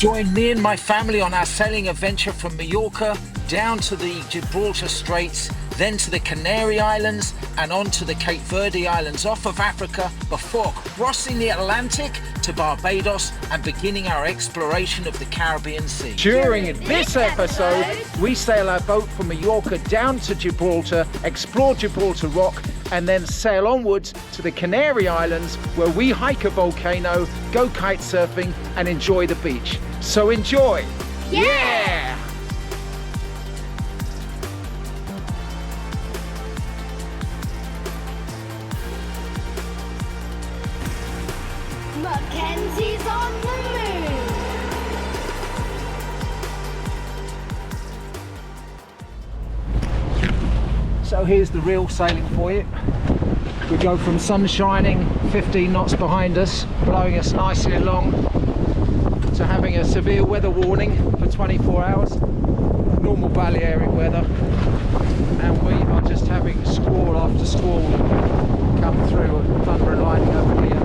Join me and my family on our sailing adventure from Mallorca down to the Gibraltar Straits, then to the Canary Islands and on to the Cape Verde Islands off of Africa before crossing the Atlantic to Barbados and beginning our exploration of the Caribbean Sea. During this episode, we sail our boat from Mallorca down to Gibraltar, explore Gibraltar Rock, and then sail onwards to the Canary Islands where we hike a volcano, go kite surfing and enjoy the beach. So enjoy! Yeah! Mackenzie's on the move! So here's the real sailing for you. We go from sun shining, 15 knots behind us, blowing us nicely along, to having a severe weather warning for 24 hours, normal Balearic weather, and we are just having squall after squall come through, thunder and lightning over here,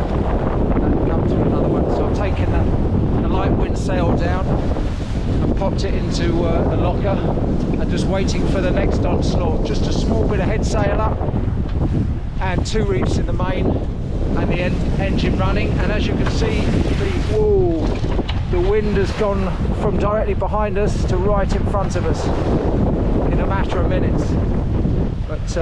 and come through another one. So I've taken the light wind sail down and popped it into the locker and just waiting for the next onslaught. Just a small bit of head sail up and 2 reefs in the main and the engine running, and as you can see the wind has gone from directly behind us to right in front of us in a matter of minutes. But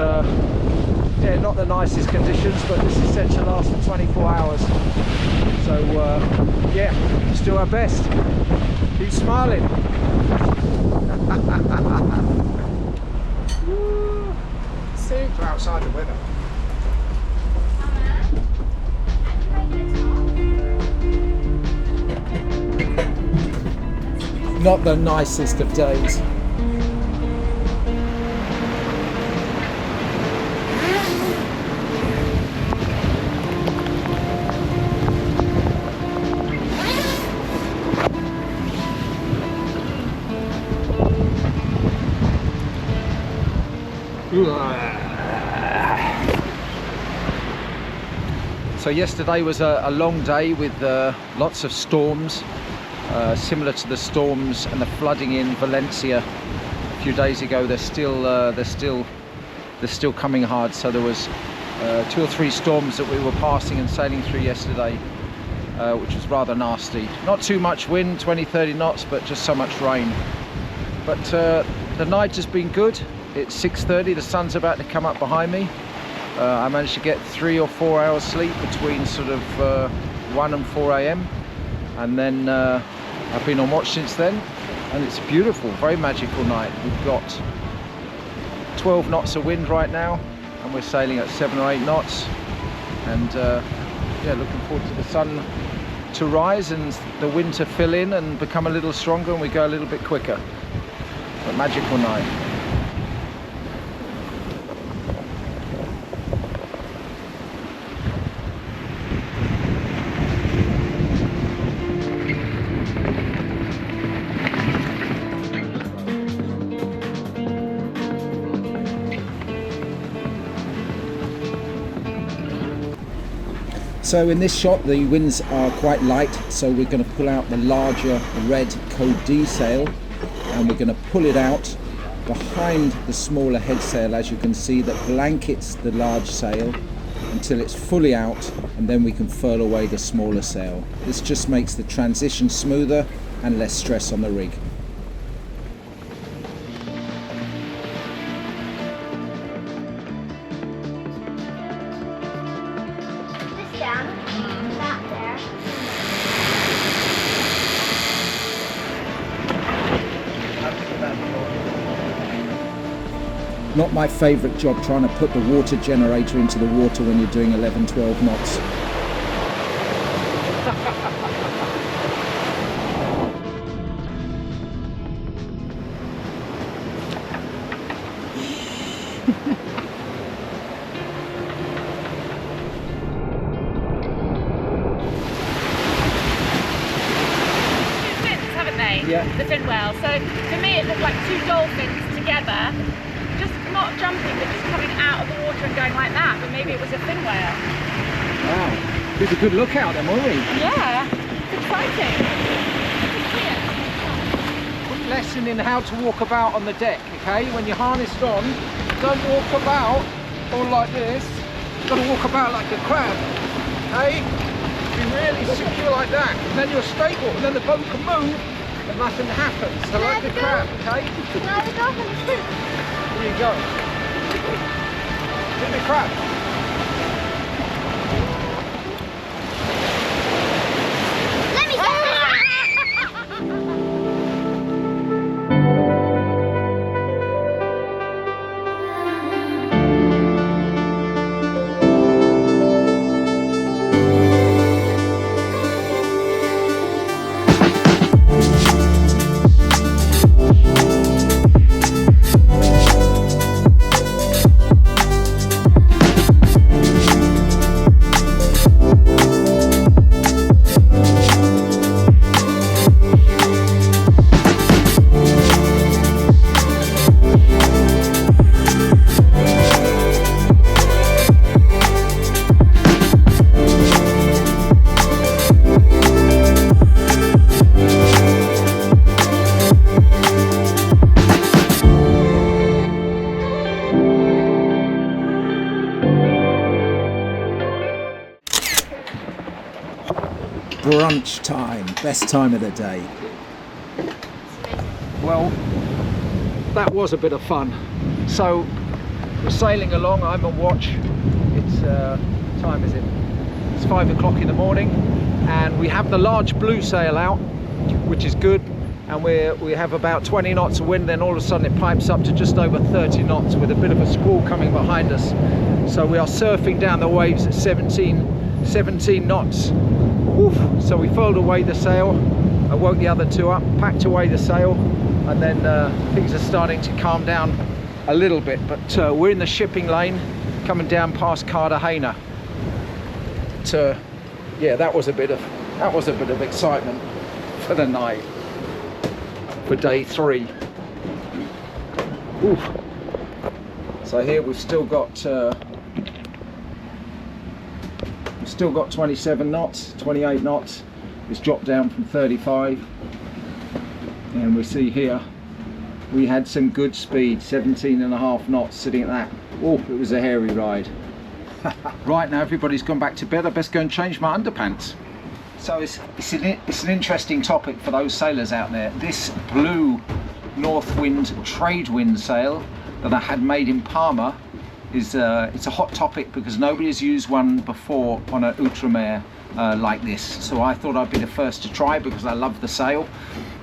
yeah, not the nicest conditions, but this is set to last for 24 hours. So yeah, let's do our best. Keep smiling. Super outside the weather. Not the nicest of days. So yesterday was a long day with lots of storms, similar to the storms and the flooding in Valencia a few days ago. They're still coming hard. So there was 2 or 3 storms that we were passing and sailing through yesterday, which was rather nasty. Not too much wind, 20-30 knots, but just so much rain. But the night has been good. It's 6:30, the sun's about to come up behind me. I managed to get 3 or 4 hours sleep between sort of 1 and 4 a.m. and then I've been on watch since then, and it's a beautiful, very magical night. We've got 12 knots of wind right now and we're sailing at 7 or 8 knots, and yeah, looking forward to the sun to rise and the wind to fill in and become a little stronger and we go a little bit quicker. A magical night. So in this shot the winds are quite light, so we're going to pull out the larger red Code D sail and we're going to pull it out behind the smaller head sail, as you can see, that blankets the large sail until it's fully out, and then we can furl away the smaller sail. This just makes the transition smoother and less stress on the rig. Not my favourite job, trying to put the water generator into the water when you're doing 11-12 knots. Yeah. The fin whale. So for me it looked like 2 dolphins together, just not jumping but just coming out of the water and going like that, but maybe it was a fin whale. Wow, it's a good lookout then, weren't we? Yeah, it's exciting. It's lesson in how to walk about on the deck, okay? When you're harnessed on, don't walk about all like this. You've got to walk about like a crab, okay? Be really secure like that. And then you're stable, and then the boat can move and nothing happens. So like the crab, okay? There you go. Do the crab. Brunch time, best time of the day. Well, that was a bit of fun. So we're sailing along. I'm on watch. It's time is it? It's 5 o'clock in the morning, and we have the large blue sail out, which is good. And we have about 20 knots of wind. Then all of a sudden it pipes up to just over 30 knots with a bit of a squall coming behind us. So we are surfing down the waves at 17 knots. Oof. So we furled away the sail. I woke the other two up, packed away the sail, and then things are starting to calm down a little bit. But we're in the shipping lane, coming down past Cartagena. But, yeah, that was a bit of excitement for the night, for day 3. Oof. So here we've still got 27 knots, 28 knots. It's dropped down from 35, and we see here we had some good speed, 17.5 knots sitting at that. Oh, it was a hairy ride. Right, now everybody's gone back to bed. I best go and change my underpants. So it's an interesting topic for those sailors out there. This blue north wind trade wind sail that I had made in Palma is it's a hot topic because nobody has used one before on an Outremer like this. So I thought I'd be the first to try because I love the sail.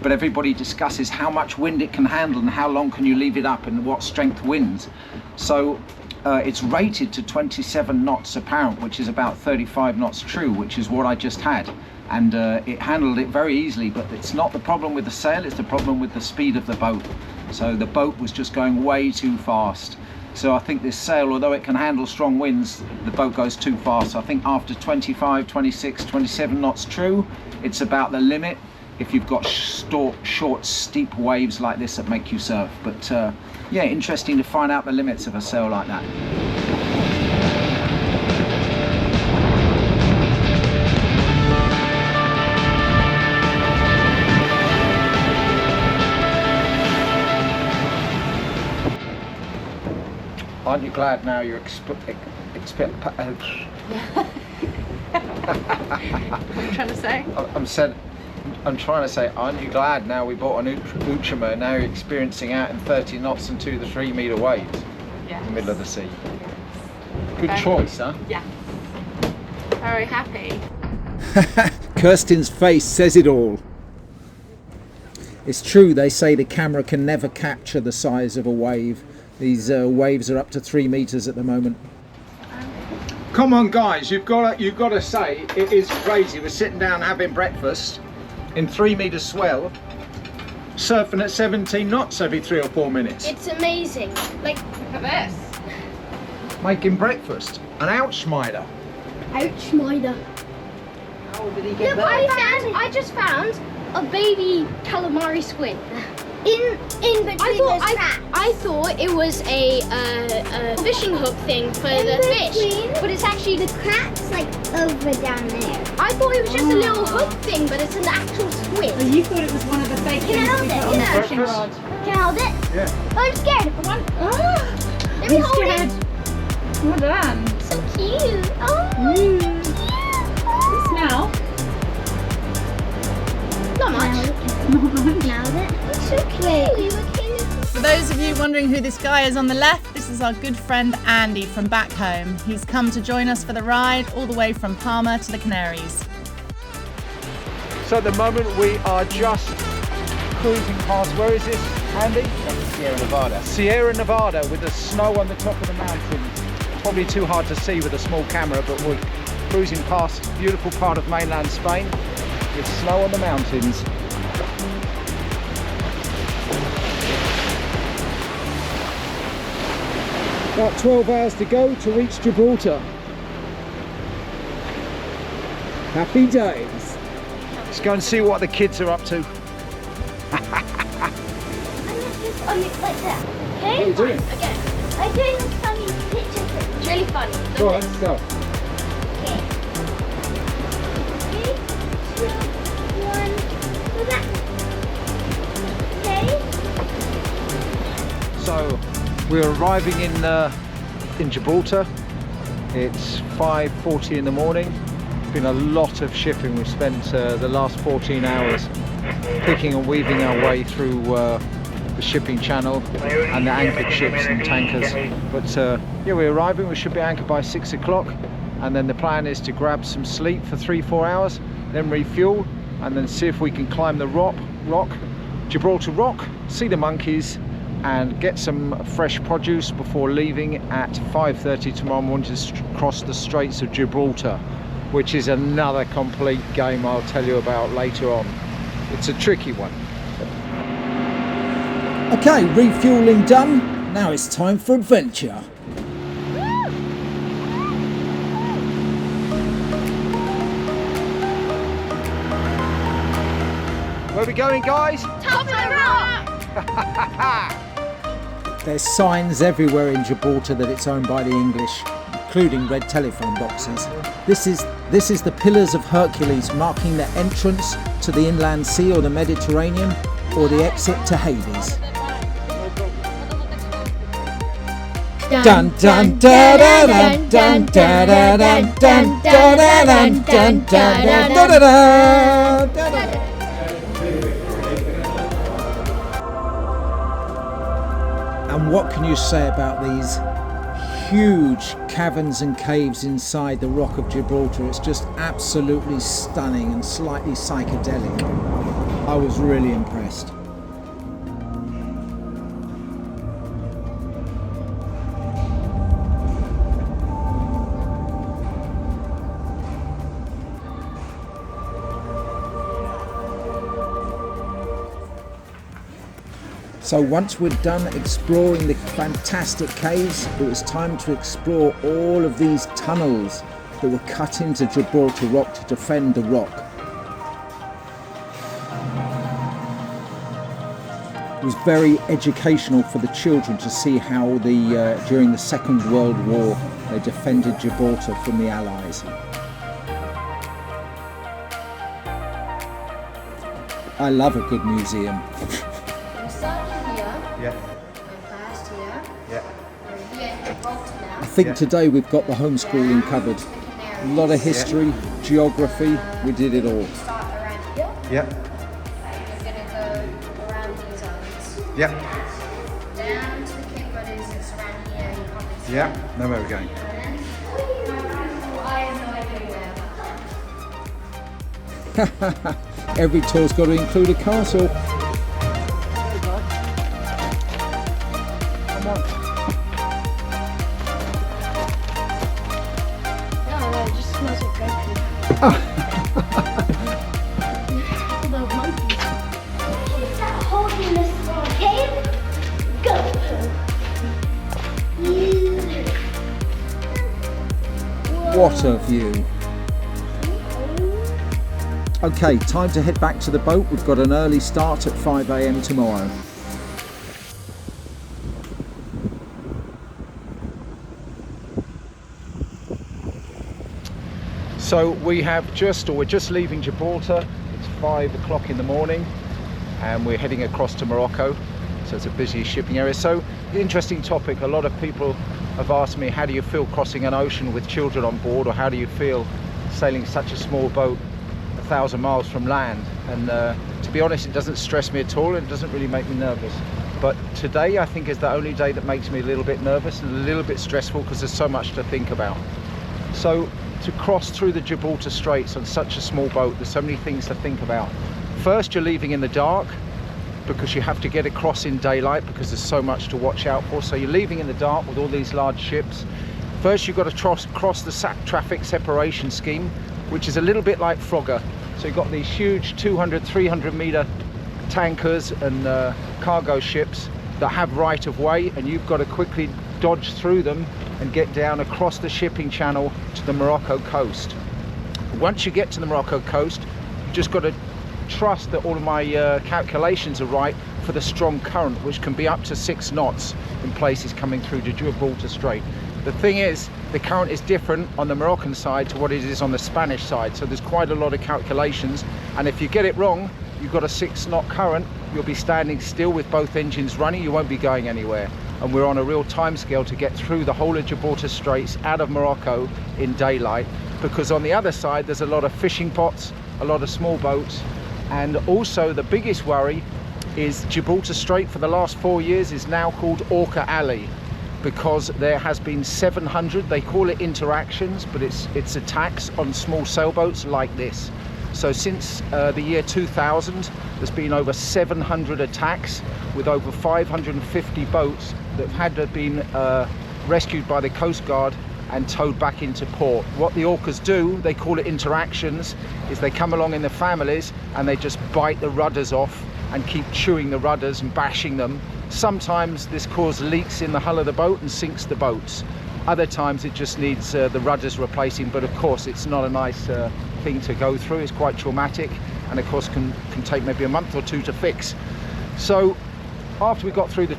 But everybody discusses how much wind it can handle and how long can you leave it up and what strength winds. So it's rated to 27 knots apparent, which is about 35 knots true, which is what I just had. And it handled it very easily, but it's not the problem with the sail, it's the problem with the speed of the boat. So the boat was just going way too fast. So I think this sail, although it can handle strong winds, the boat goes too fast. So I think after 25, 26, 27 knots true, it's about the limit if you've got short, steep waves like this that make you surf. But yeah, interesting to find out the limits of a sail like that. Aren't you glad now you're What are you trying to say? I'm trying to say, aren't you glad now we bought an Outremer, now you're experiencing out in 30 knots and 2 to 3 metre waves in the middle of the sea. Good choice, huh? Yeah. Very happy. Kirsten's face says it all. It's true, they say the camera can never capture the size of a wave. These waves are up to 3 meters at the moment. Come on, guys! You've got to say it is crazy. We're sitting down having breakfast in 3 meter swell, surfing at 17 knots every 3 or 4 minutes. It's amazing. Like, Look at this. Making breakfast. An Outschmider. Outschmider. How did he get Look, that? I just found a baby calamari squid. in between those cracks. I thought it was a fishing hook thing for the fish, but it's actually The cracks like over down there. I thought it was just a little hook thing, but it's an actual squid. Oh, you thought it was one of the fake Can I things hold we it? put on the fishing rod. Can I hold it? Yeah. Oh, I'm scared. Come on. Let me hold Scared. it. Well done. So cute. Oh, Smell. Not much. Nailed it. It's so cute. For those of you wondering who this guy is on the left, this is our good friend Andy from back home. He's come to join us for the ride all the way from Palma to the Canaries. So at the moment we are just cruising past, where is this, Andy? Sierra Nevada. Sierra Nevada, with the snow on the top of the mountains. Probably too hard to see with a small camera, but we're cruising past a beautiful part of mainland Spain with snow on the mountains. About 12 hours to go to reach Gibraltar. Happy days. Let's go and see what the kids are up to. I'm just on it like that. Okay? What are you doing? Again. I'm doing this funny picture thing. It's really funny. Go on, let's go. Okay. 3, 2, 1. Go back. Okay. So we're arriving in Gibraltar. It's 5:40 in the morning. It's been a lot of shipping. We've spent the last 14 hours picking and weaving our way through the shipping channel and the anchored ships and tankers. But yeah, we're arriving. We should be anchored by 6 o'clock, and then the plan is to grab some sleep for 3-4 hours, then refuel, and then see if we can climb the Gibraltar Rock, see the monkeys, and get some fresh produce before leaving at 5:30 tomorrow morning to cross the Straits of Gibraltar, which is another complete game I'll tell you about later on. It's a tricky one. Okay, refueling done. Now it's time for adventure. Where are we going, guys? Top of the rock! There's signs everywhere in Gibraltar that it's owned by the English, including red telephone boxes. This is the Pillars of Hercules, marking the entrance to the inland sea or the Mediterranean, or the exit to Hades. Dun dun da da dun dun da da dun dun da da dun dun da da da da da. And what can you say about these huge caverns and caves inside the Rock of Gibraltar? It's just absolutely stunning and slightly psychedelic. I was really impressed. So once we're done exploring the fantastic caves, it was time to explore all of these tunnels that were cut into Gibraltar Rock to defend the rock. It was very educational for the children to see how during the Second World War they defended Gibraltar from the Allies. I love a good museum. Yeah. I think today we've got the homeschooling covered. A lot of history, geography, we did it all. Yeah. Yeah. Down to the Cape Brothers, it's around here. You can't see. Yeah. Know where we're going. I have no idea where. Every tour's got to include a castle. Come on. No, it just smells like goat food. The monkeys. Is that holding this cave? Go. What a view. Okay, time to head back to the boat. We've got an early start at 5 AM tomorrow. So we're just leaving Gibraltar. It's 5 o'clock in the morning and we're heading across to Morocco. So it's a busy shipping area. So interesting topic. A lot of people have asked me, how do you feel crossing an ocean with children on board, or how do you feel sailing such a small boat 1,000 miles from land? And to be honest, it doesn't stress me at all, and it doesn't really make me nervous. But today I think is the only day that makes me a little bit nervous and a little bit stressful, because there's so much to think about. So to cross through the Gibraltar Straits on such a small boat, there's so many things to think about. First, you're leaving in the dark because you have to get across in daylight, because there's so much to watch out for. So you're leaving in the dark with all these large ships. First, you've got to cross the traffic separation scheme, which is a little bit like Frogger. So you've got these huge 200, 300 meter tankers and cargo ships that have right of way, and you've got to quickly dodge through them and get down across the shipping channel to the Morocco coast. Once you get to the Morocco coast, you've just got to trust that all of my calculations are right for the strong current, which can be up to 6 knots in places coming through the Gibraltar Strait. The thing is, the current is different on the Moroccan side to what it is on the Spanish side, so there's quite a lot of calculations, and if you get it wrong, you've got a 6 knot current, you'll be standing still with both engines running, you won't be going anywhere. And we're on a real time scale to get through the whole of Gibraltar Straits out of Morocco in daylight, because on the other side there's a lot of fishing pots, a lot of small boats, and also the biggest worry is Gibraltar Strait for the last 4 years is now called Orca Alley, because there has been 700, they call it interactions, but it's attacks on small sailboats like this. So since the year 2000, there's been over 700 attacks with over 550 boats that have been rescued by the Coast Guard and towed back into port. What the orcas do, they call it interactions, is they come along in the families and they just bite the rudders off and keep chewing the rudders and bashing them. Sometimes this causes leaks in the hull of the boat and sinks the boats. Other times it just needs the rudders replacing, but of course it's not a nice thing to go through. It's quite traumatic, and of course can take maybe a month or two to fix. So after we got through the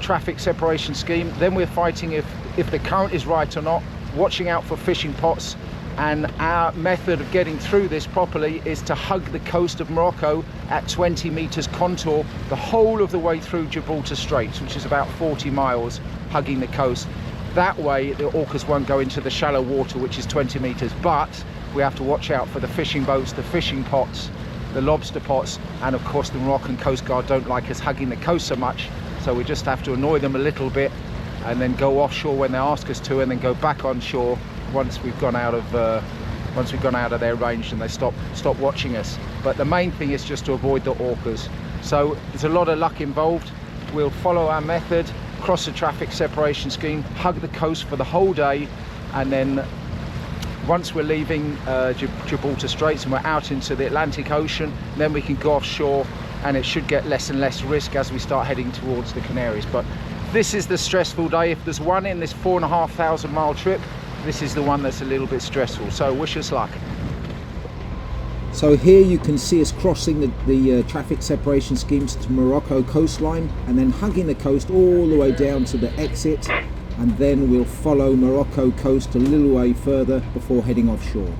traffic separation scheme, then we're fighting if the current is right or not, watching out for fishing pots, and our method of getting through this properly is to hug the coast of Morocco at 20 meters contour the whole of the way through Gibraltar Straits, which is about 40 miles, hugging the coast. That way the orcas won't go into the shallow water, which is 20 meters, but we have to watch out for the fishing boats, the fishing pots, the lobster pots, and of course the Moroccan Coast Guard don't like us hugging the coast so much, so we just have to annoy them a little bit and then go offshore when they ask us to, and then go back on shore once we've gone out of their range and they stop watching us. But the main thing is just to avoid the orcas. So there's a lot of luck involved. We'll follow our method, cross the traffic separation scheme, hug the coast for the whole day, and then once we're leaving Gibraltar Straits and we're out into the Atlantic Ocean, then we can go offshore, and it should get less and less risk as we start heading towards the Canaries. But this is the stressful day. If there's one in this 4,500 mile trip, this is the one that's a little bit stressful, so wish us luck. So here you can see us crossing the traffic separation schemes to Morocco coastline, and then hugging the coast all the way down to the exit, and then we'll follow Morocco coast a little way further before heading offshore.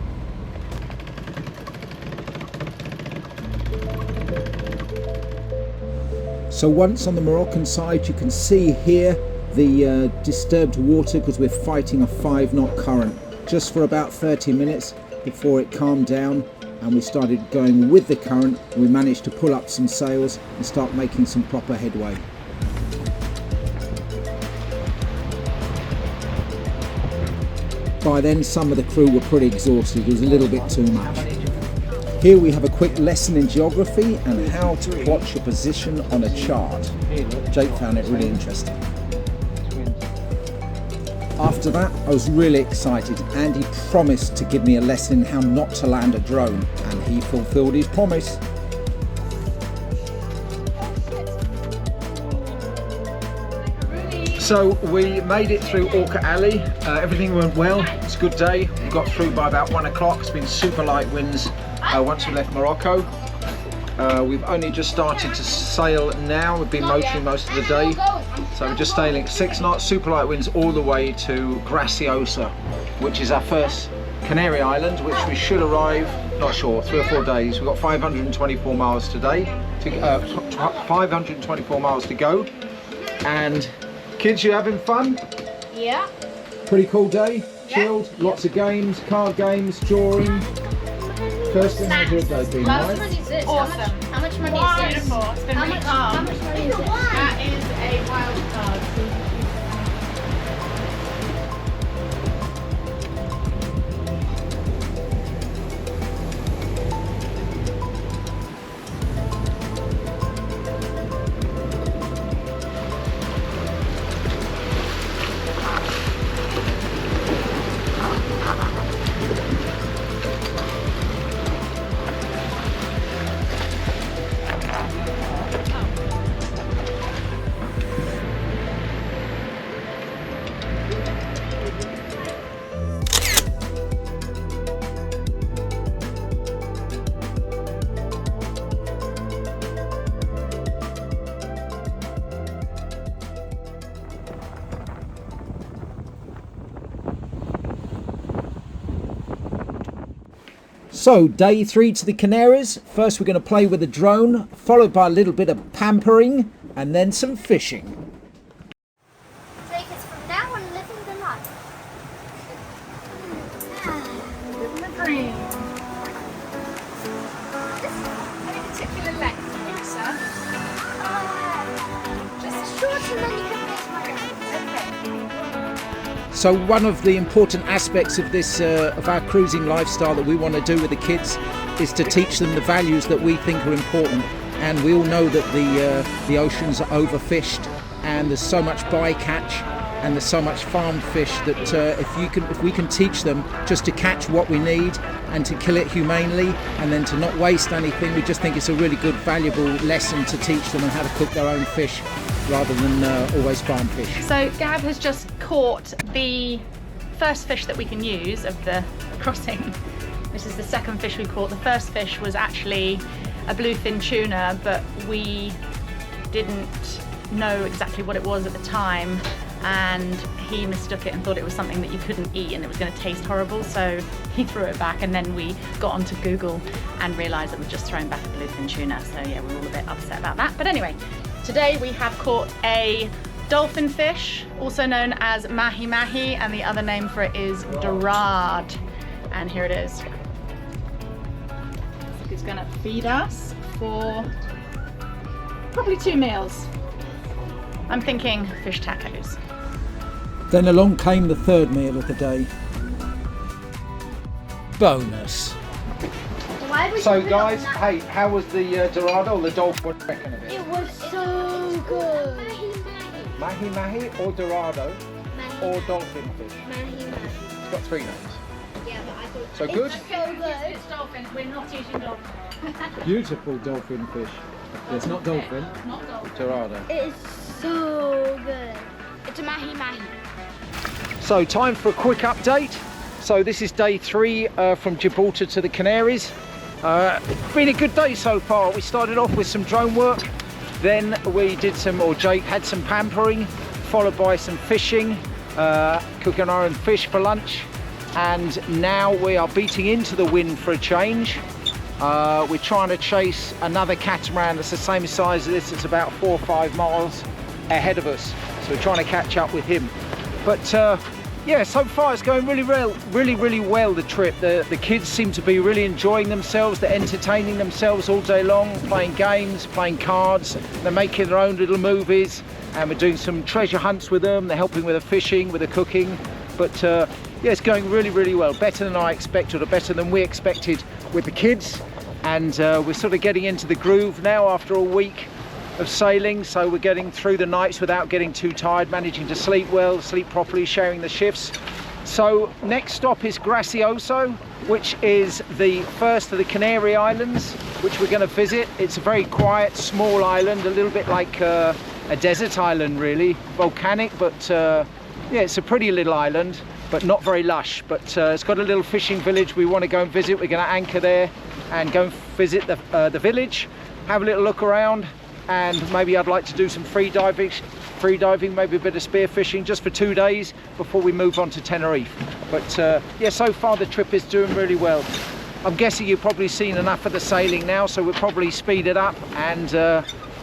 So once on the Moroccan side, you can see here the disturbed water, because we're fighting a 5 knot current just for about 30 minutes before it calmed down and we started going with the current. We managed to pull up some sails and start making some proper headway. By then some of the crew were pretty exhausted. It was a little bit too much. Here we have a quick lesson in geography and how to plot your position on a chart. Jake found it really interesting. After that, I was really excited. Andy promised to give me a lesson in how not to land a drone, and he fulfilled his promise. So we made it through Orca Alley. Everything went well. It's a good day. We got through by about 1 o'clock. It's been super light winds once we left Morocco. We've only just started to sail now. We've been motoring most of the day. So we're just sailing at 6 knots, super light winds all the way to Graciosa, which is our first Canary Islands, which we should arrive, not sure, 3 or 4 days. We've got 524 miles today, 524 miles to go. And kids, you having fun? Yeah. Pretty cool day, chilled, lots of games, card games, drawing. Kirsten, how's your day been, How right? much money is this? Awesome. How much money is this? Wonderful. It's been really calm. How much money is this? That is a wild card. So, day 3 to the Canaries. First we're going to play with the drone, followed by a little bit of pampering, and then some fishing. Take it from now on, living the life. Living the dream. Any particular length, sir? Just short and then you can fix my nose. So one of the important aspects of this, of our cruising lifestyle that we want to do with the kids is to teach them the values that we think are important. And we all know that the oceans are overfished and there's so much bycatch and there's so much farmed fish that if we can teach them just to catch what we need and to kill it humanely and then to not waste anything, we just think it's a really good, valuable lesson to teach them on how to cook their own fish rather than always farm fish. So Gab has just caught the first fish that we can use of the crossing. This is the second fish we caught. The first fish was actually a bluefin tuna, but we didn't know exactly what it was at the time, and he mistook it and thought it was something that you couldn't eat and it was going to taste horrible, so he threw it back, and then we got onto Google and realised that we'd just thrown back a bluefin tuna, so yeah, we were all a bit upset about that. But anyway, today we have caught a dolphin fish, also known as mahi-mahi, and the other name for it is dorade. And here it is. It's gonna feed us for probably 2 meals. I'm thinking fish tacos. Then along came the third meal of the day. Bonus. Why would So you put guys, it on hey, how was the dorado or the dolphin? What do you reckon of that? it? It was so good. Mahi-mahi or dorado or dolphin fish? It's got 3 names. Yeah, but I thought So good? so good. It's dolphins, we're not eating dolphins. Beautiful dolphin fish. It's not dolphin, Not dolphins. dorado. It is so good. It's a mahi-mahi. So time for a quick update. So this is day 3 from Gibraltar to the Canaries. Been a good day so far. We started off with some drone work, then we did Jake had some pampering, followed by some fishing, cooking our own fish for lunch, and now we are beating into the wind for a change. We're trying to chase another catamaran that's the same size as this. It's about 4 or 5 miles ahead of us, so we're trying to catch up with him. But yeah, so far it's going really well, the trip. The kids seem to be really enjoying themselves. They're entertaining themselves all day long, playing games, playing cards. They're making their own little movies, and we're doing some treasure hunts with them. They're helping with the fishing, with the cooking. But yeah, it's going really well. Better than I expected, or better than we expected with the kids. And we're sort of getting into the groove now after a week of sailing, so we're getting through the nights without getting too tired, managing to sleep well, sleep properly, sharing the shifts. So next stop is Graciosa, which is the first of the Canary Islands, which we're going to visit. It's a very quiet, small island, a little bit like a desert island really, volcanic, but yeah, it's a pretty little island, but not very lush. But it's got a little fishing village we want to go and visit. We're going to anchor there and go and visit the village, have a little look around, and maybe I'd like to do some free diving, maybe a bit of spearfishing just for 2 days before we move on to Tenerife. But yeah, so far the trip is doing really well. I'm guessing you've probably seen enough of the sailing now, so we'll probably speed it up and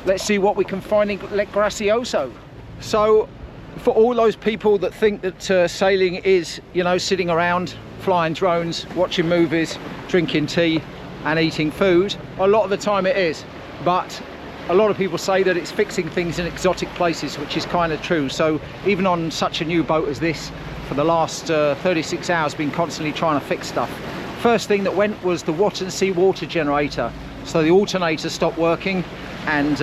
let's see what we can find in Graciosa. So for all those people that think that sailing is, you know, sitting around, flying drones, watching movies, drinking tea and eating food, a lot of the time it is. But a lot of people say that it's fixing things in exotic places, which is kind of true. So even on such a new boat as this, for the last 36 hours, been constantly trying to fix stuff. First thing that went was the water generator. So the alternator stopped working, and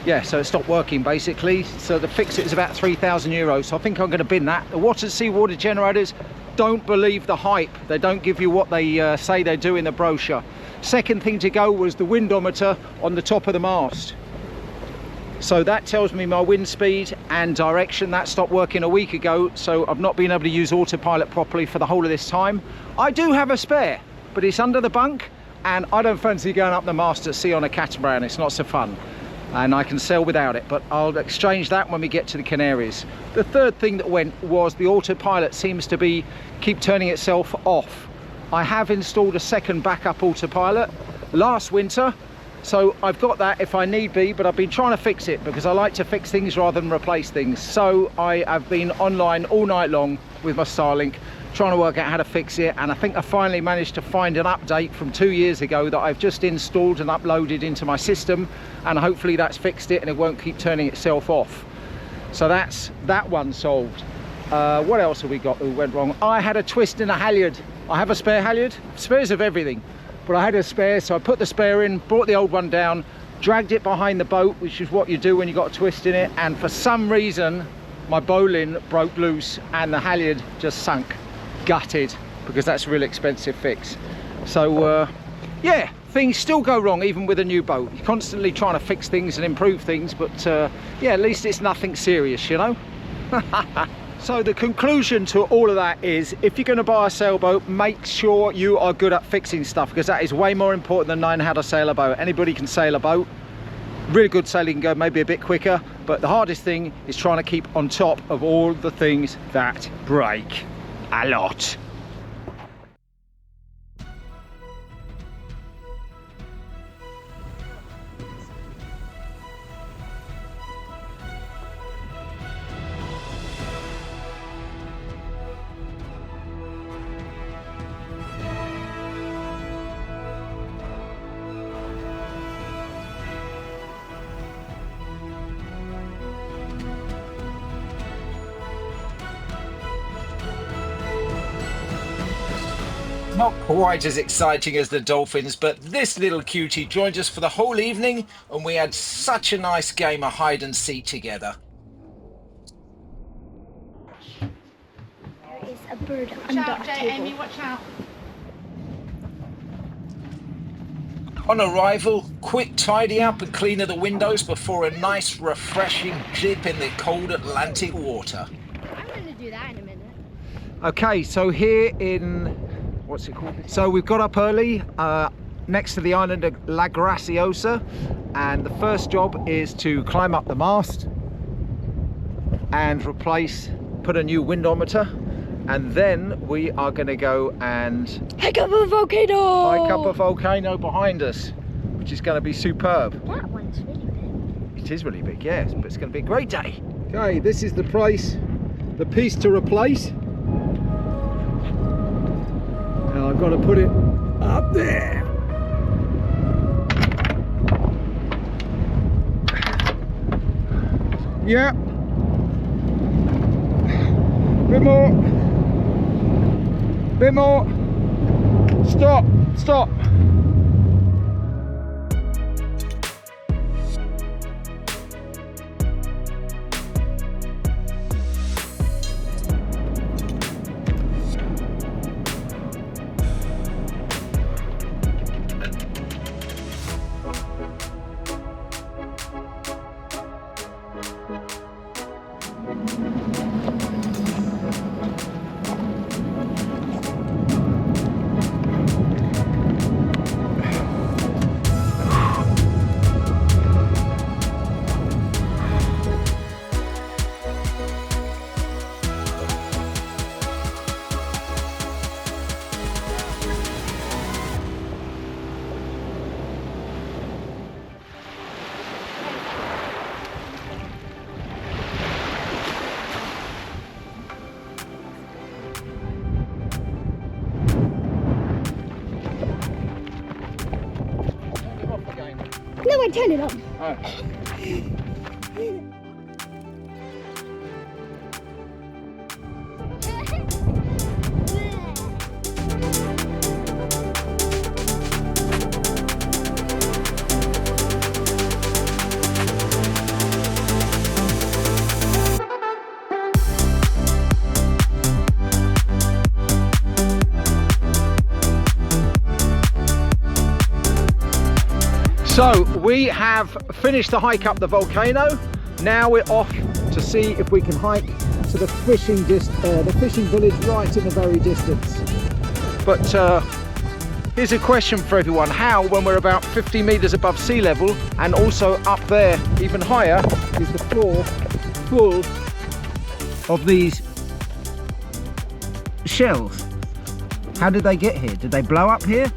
yeah, so it stopped working basically. So to fix it is about €3,000. So I think I'm going to bin that. The water generators, don't believe the hype. They don't give you what they say they do in the brochure. Second thing to go was the windometer on the top of the mast. So that tells me my wind speed and direction. That stopped working a week ago, so I've not been able to use autopilot properly for the whole of this time. I do have a spare, but it's under the bunk, and I don't fancy going up the mast at sea on a catamaran. It's not so fun, and I can sail without it, but I'll exchange that when we get to the Canaries. The third thing that went was the autopilot seems to keep turning itself off. I have installed a second backup autopilot last winter, so I've got that if I need be, but I've been trying to fix it because I like to fix things rather than replace things. So I have been online all night long with my Starlink trying to work out how to fix it, and I think I finally managed to find an update from 2 years ago that I've just installed and uploaded into my system, and hopefully that's fixed it and it won't keep turning itself off. So that's that one solved. What else have we got that went wrong? I had a twist in a halyard. I have a spare halyard, spares of everything, but I had a spare, so I put the spare in, brought the old one down, dragged it behind the boat, which is what you do when you got a twist in it, and for some reason my bowline broke loose and the halyard just sunk. Gutted, because that's a really expensive fix. So yeah, things still go wrong even with a new boat. You're constantly trying to fix things and improve things, but yeah, at least it's nothing serious, you know. So the conclusion to all of that is, if you're going to buy a sailboat, make sure you are good at fixing stuff, because that is way more important than knowing how to sail a boat. Anybody can sail a boat. Really good sailing can go maybe a bit quicker, but the hardest thing is trying to keep on top of all the things that break a lot. Not quite as exciting as the dolphins, but this little cutie joined us for the whole evening, and we had such a nice game of hide and seek together. There is a bird Watch out, Jay, Amy, watch out. On arrival, quick tidy up and clean of the windows before a nice refreshing dip in the cold Atlantic water. I'm going to do that in a minute. Okay, so here in, what's it called? So we've got up early next to the island of La Graciosa, and the first job is to climb up the mast and put a new windometer, and then we are going to go and Hike up a volcano! hike up a volcano behind us, which is going to be superb. That one's really big. It is really big, yes, but it's going to be a great day. Okay, this is the piece to replace. Now I've got to put it up there. Yeah. Bit more. Bit more. Stop. Stop. I turn it on? So we have finished the hike up the volcano. Now we're off to see if we can hike to the fishing village right in the very distance. But here's a question for everyone: how, when we're about 50 meters above sea level and also up there even higher, is the floor full of these shells? How did they get here? Did they blow up here?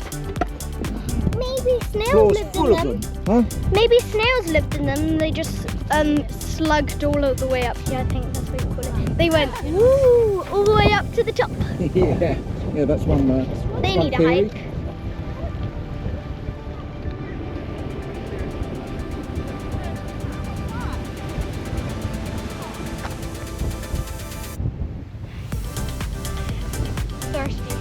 Maybe snails Floor's lived full in of them. Huh? Maybe snails lived in them and they just slugged all of the way up here, I think that's what you call it. They went, woo, all the way up to the top. yeah, that's one. They one need a theory. hike. Thirsty.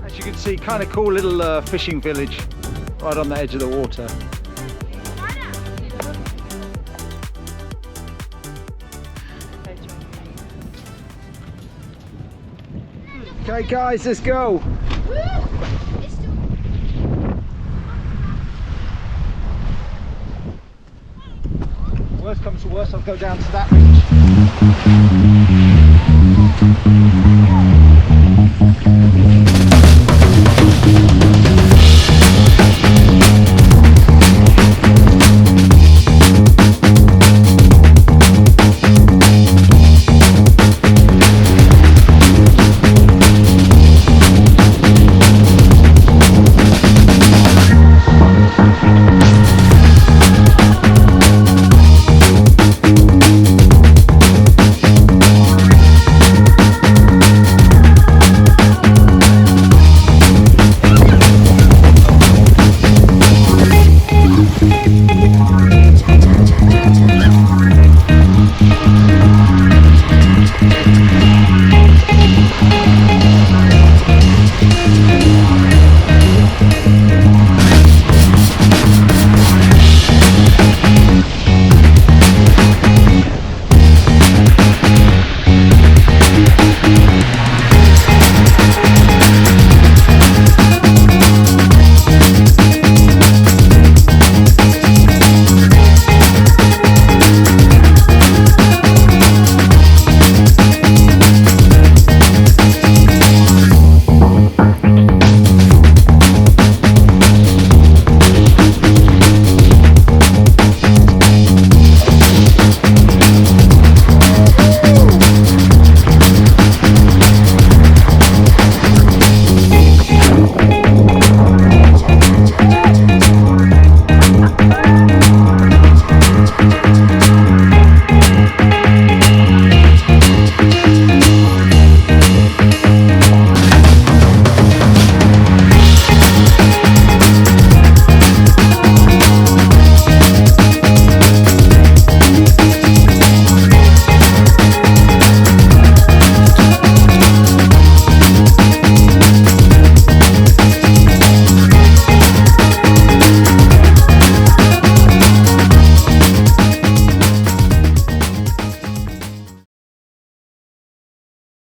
As you can see, kind of cool little fishing village right on the edge of the water. Okay guys, let's go. Worst comes to worst, I'll go down to that reach.